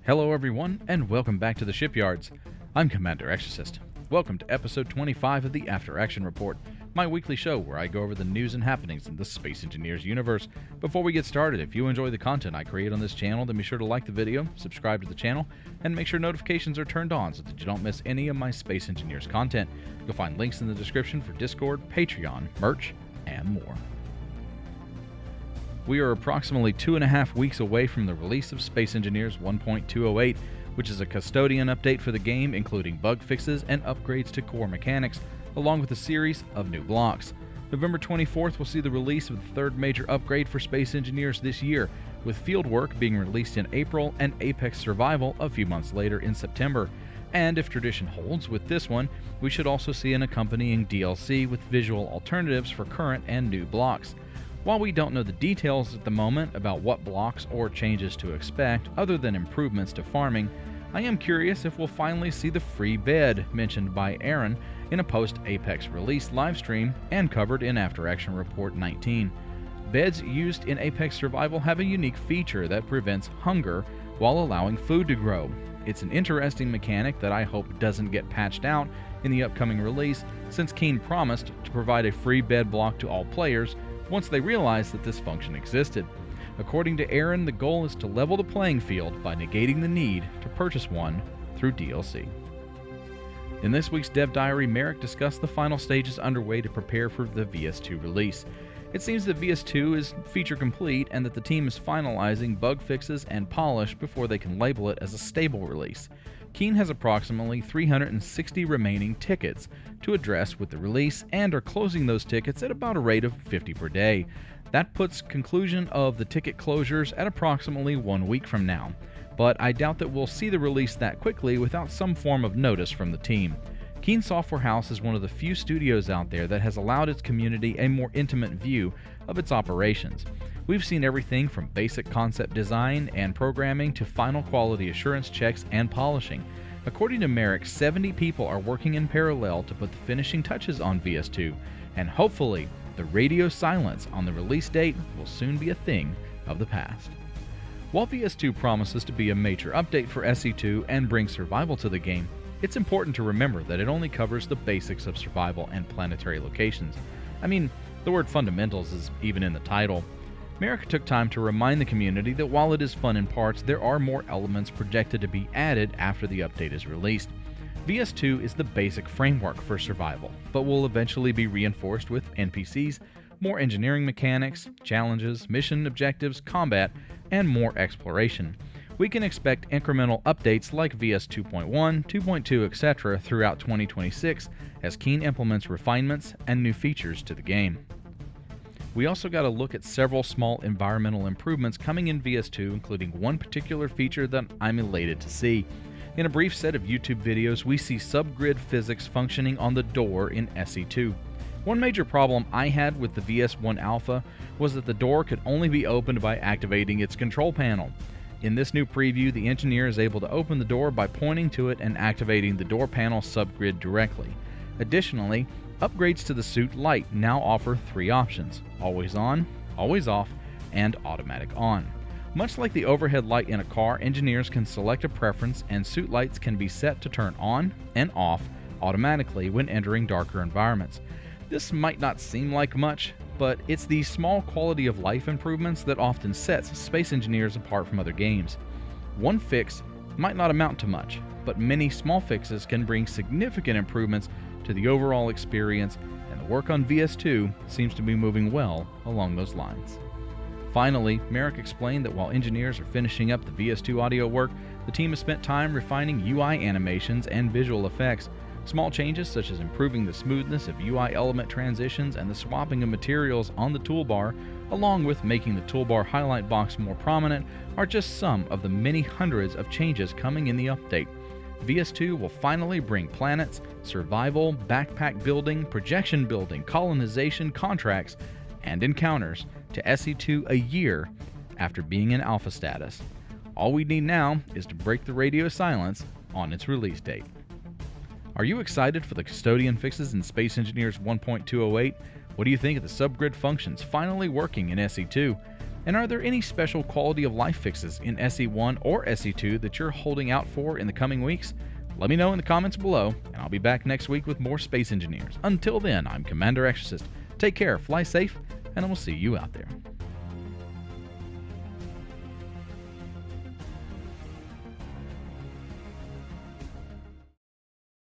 Hello everyone, and welcome back to the Shipyards. I'm Commander Exorcist. Welcome to episode 25 of the After Action Report, my weekly show where I go over the news and happenings in the Space Engineers universe. Before we get started, if you enjoy the content I create on this channel, then be sure to like the video, subscribe to the channel, and make sure notifications are turned on so that you don't miss any of my Space Engineers content. You'll find links in the description for Discord, Patreon, merch, and more. We are approximately 2.5 weeks away from the release of Space Engineers 1.208, which is a custodian update for the game, including bug fixes and upgrades to core mechanics, along with a series of new blocks. November 24th will see the release of the third major upgrade for Space Engineers this year, with Fieldwork being released in April and Apex Survival a few months later in September. And if tradition holds with this one, we should also see an accompanying DLC with visual alternatives for current and new blocks. While we don't know the details at the moment about what blocks or changes to expect, other than improvements to farming, I am curious if we'll finally see the free bed mentioned by Aaron in a post-Apex release livestream and covered in After Action Report 19. Beds used in Apex Survival have a unique feature that prevents hunger while allowing food to grow. It's an interesting mechanic that I hope doesn't get patched out in the upcoming release, since Keen promised to provide a free bed block to all players once they realized that this function existed. According to Aaron, the goal is to level the playing field by negating the need to purchase one through DLC. In this week's Dev Diary, Merrick discussed the final stages underway to prepare for the VS2 release. It seems that VS2 is feature complete and that the team is finalizing bug fixes and polish before they can label it as a stable release. Keen has approximately 360 remaining tickets to address with the release and are closing those tickets at about a rate of 50 per day. That puts conclusion of the ticket closures at approximately 1 week from now, but I doubt that we'll see the release that quickly without some form of notice from the team. Keen Software House is one of the few studios out there that has allowed its community a more intimate view of its operations. We've seen everything from basic concept design and programming to final quality assurance checks and polishing. According to Merrick, 70 people are working in parallel to put the finishing touches on VS2, and hopefully the radio silence on the release date will soon be a thing of the past. While VS2 promises to be a major update for SE2 and bring survival to the game, it's important to remember that it only covers the basics of survival and planetary locations. I mean, the word fundamentals is even in the title. Merrick took time to remind the community that while it is fun in parts, there are more elements projected to be added after the update is released. VS2 is the basic framework for survival, but will eventually be reinforced with NPCs, more engineering mechanics, challenges, mission objectives, combat, and more exploration. We can expect incremental updates like VS 2.1, 2.2, etc. throughout 2026 as Keen implements refinements and new features to the game. We also got a look at several small environmental improvements coming in VS2, including one particular feature that I'm elated to see. In a brief set of YouTube videos, we see subgrid physics functioning on the door in SE2. One major problem I had with the VS1 Alpha was that the door could only be opened by activating its control panel. In this new preview, the engineer is able to open the door by pointing to it and activating the door panel subgrid directly. Additionally, upgrades to the suit light now offer 3 options: always on, always off, and automatic on. Much like the overhead light in a car, engineers can select a preference and suit lights can be set to turn on and off automatically when entering darker environments. This might not seem like much, but it's these small quality of life improvements that often sets Space Engineers apart from other games. One fix might not amount to much, but many small fixes can bring significant improvements to the overall experience, and the work on VS2 seems to be moving well along those lines. Finally, Merrick explained that while engineers are finishing up the VS2 audio work, the team has spent time refining UI animations and visual effects. Small changes such as improving the smoothness of UI element transitions and the swapping of materials on the toolbar, along with making the toolbar highlight box more prominent, are just some of the many hundreds of changes coming in the update. VS2 will finally bring planets, survival, backpack building, projection building, colonization, contracts, and encounters to SE2 a year after being in alpha status. All we need now is to break the radio silence on its release date. Are you excited for the custodian fixes in Space Engineers 1.208? What do you think of the subgrid functions finally working in SE2? And are there any special quality of life fixes in SE1 or SE2 that you're holding out for in the coming weeks? Let me know in the comments below, and I'll be back next week with more Space Engineers. Until then, I'm Commander Exorcist. Take care, fly safe, and I will see you out there.